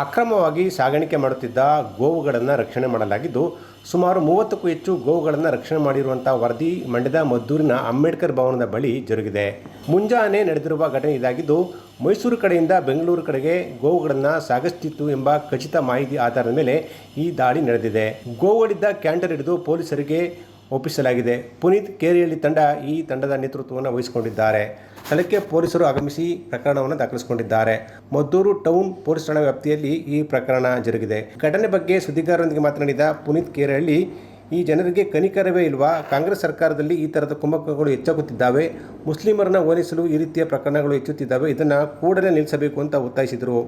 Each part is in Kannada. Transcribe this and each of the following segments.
ಅಕ್ರಮವಾಗಿ ಸಾಗಾಣಿಕೆ ಮಾಡುತ್ತಿದ್ದ ಗೋವುಗಳನ್ನು ರಕ್ಷಣೆ ಮಾಡಲಾಗಿದ್ದು, ಸುಮಾರು 30ಕ್ಕೂ ಹೆಚ್ಚು ಗೋವುಗಳನ್ನು ರಕ್ಷಣೆ ಮಾಡಿರುವಂಥ ವರದಿ ಮಂಡ್ಯದ ಮದ್ದೂರಿನ ಅಂಬೇಡ್ಕರ್ ಭವನದ ಬಳಿ ಜರುಗಿದೆ. ಮುಂಜಾನೆ ನಡೆದಿರುವ ಘಟನೆ ಇದಾಗಿದ್ದು, ಮೈಸೂರು ಕಡೆಯಿಂದ ಬೆಂಗಳೂರು ಕಡೆಗೆ ಗೋವುಗಳನ್ನು ಸಾಗಿಸುತ್ತಿತ್ತು ಎಂಬ ಖಚಿತ ಮಾಹಿತಿ ಆಧಾರದ ಮೇಲೆ ಈ ದಾಳಿ ನಡೆದಿದೆ. ಗೋವುಗಳಿದ್ದ ಕ್ಯಾಂಟರ್ ಹಿಡಿದು ಪೊಲೀಸರಿಗೆ ಒಪ್ಪಿಸಲಾಗಿದೆ. ಪುನೀತ್ ಕೇರಿಹಳ್ಳಿ ತಂಡ ಈ ತಂಡದ ನೇತೃತ್ವವನ್ನು ವಹಿಸಿಕೊಂಡಿದ್ದಾರೆ. ಸ್ಥಳಕ್ಕೆ ಪೊಲೀಸರು ಆಗಮಿಸಿ ಪ್ರಕರಣವನ್ನು ದಾಖಲಿಸಿಕೊಂಡಿದ್ದಾರೆ. ಮದ್ದೂರು ಟೌನ್ ಪೊಲೀಸ್ ಠಾಣಾ ವ್ಯಾಪ್ತಿಯಲ್ಲಿ ಈ ಪ್ರಕರಣ ಜರುಗಿದೆ. ಘಟನೆ ಬಗ್ಗೆ ಸುದ್ದಿಗಾರರೊಂದಿಗೆ ಮಾತನಾಡಿದ ಪುನೀತ್ ಕೇರಿಹಳ್ಳಿ, ಈ ಜನರಿಗೆ ಕನಿಕರವೇ ಇಲ್ವಾ? ಕಾಂಗ್ರೆಸ್ ಸರ್ಕಾರದಲ್ಲಿ ಈ ಥರದ ಕುಮ್ಮಕ್ಕಗಳು ಹೆಚ್ಚಾಗುತ್ತಿದ್ದಾವೆ. ಮುಸ್ಲಿಮರನ್ನ ಓಲೈಸಲು ಈ ರೀತಿಯ ಪ್ರಕರಣಗಳು ಹೆಚ್ಚುತ್ತಿದ್ದಾವೆ. ಇದನ್ನು ಕೂಡಲೇ ನಿಲ್ಲಿಸಬೇಕು ಅಂತ ಒತ್ತಾಯಿಸಿದರು.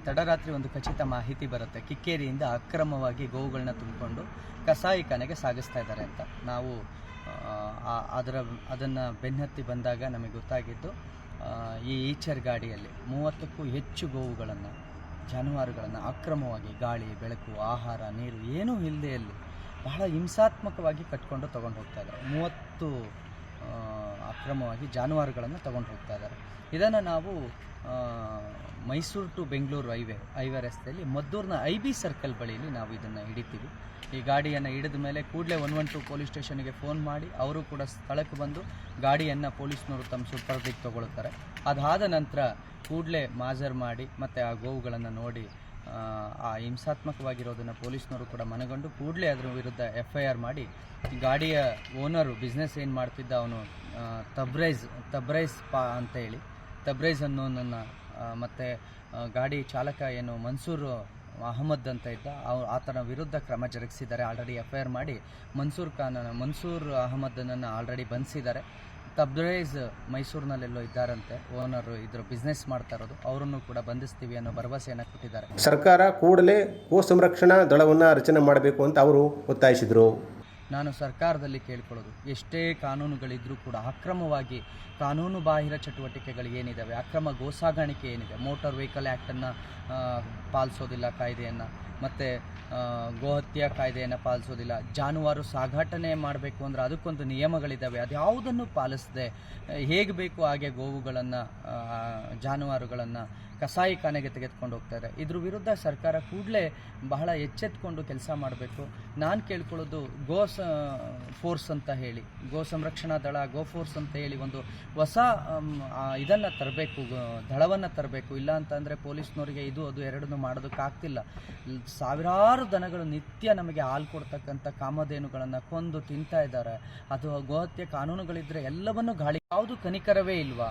ತಡರಾತ್ರಿ ಒಂದು ಖಚಿತ ಮಾಹಿತಿ ಬರುತ್ತೆ, ಕಿಕ್ಕೇರಿಯಿಂದ ಅಕ್ರಮವಾಗಿ ಗೋವುಗಳನ್ನ ತುಂಬಿಕೊಂಡು ಕಸಾಯಿಖಾನೆಗೆ ಸಾಗಿಸ್ತಾ ಇದ್ದಾರೆ ಅಂತ. ನಾವು ಅದನ್ನು ಬೆನ್ನತ್ತಿ ಬಂದಾಗ ನಮಗೆ ಗೊತ್ತಾಗಿದ್ದು, ಈ ಈಚರ್ ಗಾಡಿಯಲ್ಲಿ 30ಕ್ಕೂ ಹೆಚ್ಚು ಗೋವುಗಳನ್ನು, ಜಾನುವಾರುಗಳನ್ನು ಅಕ್ರಮವಾಗಿ ಗಾಳಿ, ಬೆಳಕು, ಆಹಾರ, ನೀರು ಏನೂ ಇಲ್ಲದೆಯಲ್ಲಿ ಬಹಳ ಹಿಂಸಾತ್ಮಕವಾಗಿ ಕಟ್ಕೊಂಡು ತೊಗೊಂಡು ಹೋಗ್ತಾ ಇದ್ದಾರೆ. 30 ಅಕ್ರಮವಾಗಿ ಜಾನುವಾರುಗಳನ್ನು ತೊಗೊಂಡು ಹೋಗ್ತಾ ಇದ್ದಾರೆ. ಇದನ್ನು ನಾವು ಮೈಸೂರು ಟು ಬೆಂಗಳೂರು ಹೈವೇ ರಸ್ತೆಯಲ್ಲಿ ಮದ್ದೂರಿನ IB ಸರ್ಕಲ್ ಬಳಿಯಲ್ಲಿ ನಾವು ಇದನ್ನು ಹಿಡಿತೀವಿ. ಈ ಗಾಡಿಯನ್ನು ಹಿಡಿದ ಮೇಲೆ ಕೂಡಲೇ 112 ಪೊಲೀಸ್ ಸ್ಟೇಷನ್ಗೆ ಫೋನ್ ಮಾಡಿ ಅವರು ಕೂಡ ಸ್ಥಳಕ್ಕೆ ಬಂದು ಗಾಡಿಯನ್ನು ಪೊಲೀಸ್ನವರು ತಮ್ಮ ಸುಪರ್ದಿಗೆ ತಗೊಳ್ತಾರೆ. ಅದಾದ ನಂತರ ಕೂಡಲೇ ಮಾಜರ್ ಮಾಡಿ ಮತ್ತು ಆ ಗೋವುಗಳನ್ನು ನೋಡಿ ಆ ಹಿಂಸಾತ್ಮಕವಾಗಿರೋದನ್ನು ಪೊಲೀಸ್ನವರು ಕೂಡ ಮನಗಂಡು ಕೂಡಲೇ ಅದರ ವಿರುದ್ಧ FIR ಮಾಡಿ, ಗಾಡಿಯ ಓನರು ಬಿಸ್ನೆಸ್ ಏನು ಮಾಡ್ತಿದ್ದ ಅವನು ತಬ್ರೈಸ್ ಅಂತ ಹೇಳಿ ತಬ್ರೈಸ್ ಅನ್ನೋನನ್ನು ಮತ್ತು ಗಾಡಿ ಚಾಲಕ ಏನು ಮನ್ಸೂರ್ ಅಹಮದ್ ಅಂತ ಇದ್ದ ಆತನ ವಿರುದ್ಧ ಕ್ರಮ ಜರುಗಿಸಿದ್ದಾರೆ. ಆಲ್ರೆಡಿ FIR ಮಾಡಿ ಮನ್ಸೂರ್ ಅಹಮದನನ್ನು ಆಲ್ರೆಡಿ ಬಂಧಿಸಿದ್ದಾರೆ. ತಬ್ರೇಜ್ ಮೈಸೂರಿನಲ್ಲೆಲ್ಲೋ ಇದ್ದಾರಂತೆ, ಓನರು ಇದ್ರ ಬಿಸ್ನೆಸ್ ಮಾಡ್ತಾ ಇರೋದು, ಅವರನ್ನು ಕೂಡ ಬಂಧಿಸ್ತೀವಿ ಅನ್ನೋ ಭರವಸೆಯನ್ನು ಕೊಟ್ಟಿದ್ದಾರೆ. ಸರ್ಕಾರ ಕೂಡಲೇ ಗೋ ಸಂರಕ್ಷಣಾ ದಳವನ್ನು ರಚನೆ ಮಾಡಬೇಕು ಅಂತ ಅವರು ಒತ್ತಾಯಿಸಿದರು. ನಾನು ಸರ್ಕಾರದಲ್ಲಿ ಕೇಳ್ಕೊಳ್ಳೋದು, ಎಷ್ಟೇ ಕಾನೂನುಗಳಿದ್ರೂ ಕೂಡ ಅಕ್ರಮವಾಗಿ ಕಾನೂನು ಬಾಹಿರ ಚಟುವಟಿಕೆಗಳು ಏನಿದ್ದಾವೆ, ಅಕ್ರಮ ಗೋ ಸಾಗಾಣಿಕೆ ಏನಿದೆ, ಮೋಟಾರ್ ವೆಹಿಕಲ್ ಆ್ಯಕ್ಟನ್ನು ಪಾಲಿಸೋದಿಲ್ಲ, ಕಾಯ್ದೆಯನ್ನು, ಮತ್ತು ಗೋಹತ್ಯೆ ಕಾಯ್ದೆಯನ್ನು ಪಾಲಿಸೋದಿಲ್ಲ. ಜಾನುವಾರು ಸಾಗಾಟನೆ ಮಾಡಬೇಕು ಅಂದರೆ ಅದಕ್ಕೊಂದು ನಿಯಮಗಳಿದ್ದಾವೆ, ಅದು ಯಾವುದನ್ನು ಪಾಲಿಸದೆ ಹೇಗೆ ಬೇಕು ಹಾಗೆ ಗೋವುಗಳನ್ನು, ಜಾನುವಾರುಗಳನ್ನು ಕಸಾಯಿಖಾನೆಗೆ ತೆಗೆದುಕೊಂಡು ಹೋಗ್ತಾರೆ. ಇದ್ರ ವಿರುದ್ಧ ಸರ್ಕಾರ ಕೂಡಲೇ ಬಹಳ ಎಚ್ಚೆತ್ಕೊಂಡು ಕೆಲಸ ಮಾಡಬೇಕು. ನಾನು ಕೇಳ್ಕೊಳ್ಳೋದು, ಫೋರ್ಸ್ ಅಂತ ಹೇಳಿ, ಗೋ ಸಂರಕ್ಷಣಾ ದಳ, ಗೋ ಫೋರ್ಸ್ ಅಂತ ಹೇಳಿ ಒಂದು ಹೊಸ ಇದನ್ನು ತರಬೇಕು, ದಳವನ್ನು ತರಬೇಕು. ಇಲ್ಲ ಅಂತಂದರೆ ಪೊಲೀಸ್ನವರಿಗೆ ಇದು ಅದು ಎರಡನ್ನೂ ಮಾಡೋದಕ್ಕಾಗ್ತಿಲ್ಲ. ಸಾವಿರಾರು ದನಗಳು ನಿತ್ಯ ನಮಗೆ ಹಾಲು ಕೊಡ್ತಕ್ಕಂಥ ಕಾಮಧೇನುಗಳನ್ನು ಕೊಂದು ತಿಂತಾ ಇದ್ದಾರೆ. ಅದು ಗೋಹತ್ಯೆ ಕಾನೂನುಗಳಿದ್ದರೆ ಎಲ್ಲವನ್ನೂ ಗಾಳಿ, ಯಾವುದು ಕನಿಕರವೇ ಇಲ್ವಾ?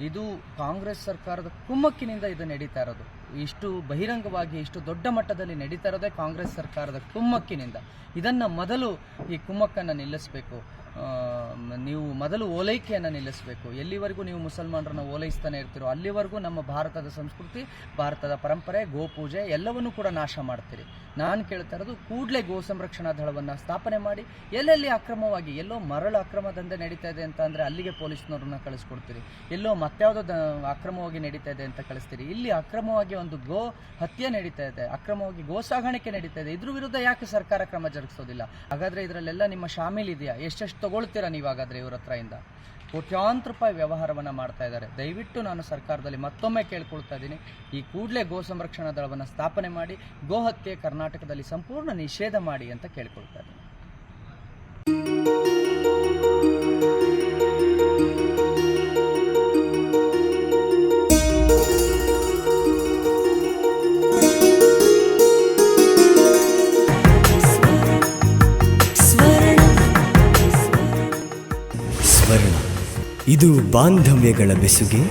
ಇದು ಕಾಂಗ್ರೆಸ್ ಸರ್ಕಾರದ ಕುಮ್ಮಕ್ಕಿನಿಂದ ಇದು ನಡೀತಾ ಇರೋದು. ಇಷ್ಟು ಬಹಿರಂಗವಾಗಿ ಇಷ್ಟು ದೊಡ್ಡ ಮಟ್ಟದಲ್ಲಿ ನಡೀತಾ ಇರೋದೇ ಕಾಂಗ್ರೆಸ್ ಸರ್ಕಾರದ ಕುಮ್ಮಕ್ಕಿನಿಂದ. ಇದನ್ನು ಮೊದಲು ಈ ಕುಮ್ಮಕ್ಕನ್ನು ನಿಲ್ಲಿಸಬೇಕು. ನೀವು ಮೊದಲು ಓಲೈಕೆಯನ್ನು ನಿಲ್ಲಿಸಬೇಕು. ಎಲ್ಲಿವರೆಗೂ ನೀವು ಮುಸಲ್ಮಾನರನ್ನು ಓಲೈಸ್ತಾನೆ ಇರ್ತೀರೋ ಅಲ್ಲಿವರೆಗೂ ನಮ್ಮ ಭಾರತದ ಸಂಸ್ಕೃತಿ, ಭಾರತದ ಪರಂಪರೆ, ಗೋಪೂಜೆ ಎಲ್ಲವನ್ನೂ ಕೂಡ ನಾಶ ಮಾಡ್ತೀರಿ. ನಾನು ಕೇಳ್ತಾ ಇರೋದು, ಕೂಡಲೇ ಗೋ ಸಂರಕ್ಷಣಾ ದಳವನ್ನು ಸ್ಥಾಪನೆ ಮಾಡಿ, ಎಲ್ಲೆಲ್ಲಿ ಅಕ್ರಮವಾಗಿ, ಎಲ್ಲೋ ಮರಳು ಅಕ್ರಮ ದಂಧೆ ನಡೀತಾ ಇದೆ ಅಂತ ಅಂದರೆ ಅಲ್ಲಿಗೆ ಪೊಲೀಸ್ನವ್ರನ್ನ ಕಳಿಸ್ಕೊಡ್ತೀರಿ, ಎಲ್ಲೋ ಮತ್ಯಾವುದೋ ಅಕ್ರಮವಾಗಿ ನಡೀತಾ ಇದೆ ಅಂತ ಕಳಿಸ್ತೀರಿ. ಇಲ್ಲಿ ಅಕ್ರಮವಾಗಿ ಒಂದು ಗೋ ಹತ್ಯೆ ನಡೀತಾ ಇದೆ, ಅಕ್ರಮವಾಗಿ ಗೋ ಸಾಗಾಣಿಕೆ ನಡೀತಾ ಇದೆ. ಇದ್ರ ವಿರುದ್ಧ ಯಾಕೆ ಸರ್ಕಾರ ಕ್ರಮ ಜರುಗಿಸೋದಿಲ್ಲ? ಹಾಗಾದರೆ ಇದರಲ್ಲೆಲ್ಲ ನಿಮ್ಮ ಶಾಮೀಲ್ ಇದೆಯಾ? ಎಷ್ಟೆಷ್ಟು ತಗೊಳ್ತೀರಾ ನೀವು? ಹಾಗಾದರೆ ಇವ್ರ ಹತ್ರ ಇಂದ ಕೋಟ್ಯಾಂತರ ರೂಪಾಯಿ ವ್ಯವಹಾರವನ್ನು ಮಾಡ್ತಾ ಇದ್ದಾರೆ. ದಯವಿಟ್ಟು ನಾನು ಸರ್ಕಾರದಲ್ಲಿ ಮತ್ತೊಮ್ಮೆ ಕೇಳ್ಕೊಳ್ತಾ ಇದ್ದೀನಿ, ಈ ಕೂಡಲೇ ಗೋ ಸಂರಕ್ಷಣಾ ದಳವನ್ನು ಸ್ಥಾಪನೆ ಮಾಡಿ ಗೋ ಹತ್ಯೆ ಕರ್ನಾಟಕದಲ್ಲಿ ಸಂಪೂರ್ಣ ನಿಷೇಧ ಮಾಡಿ ಅಂತ ಕೇಳ್ಕೊಳ್ತಾ ಇದ್ದೀನಿ. ಇದು ಬಾಂಧವ್ಯಗಳ ಬೆಸುಗೆ.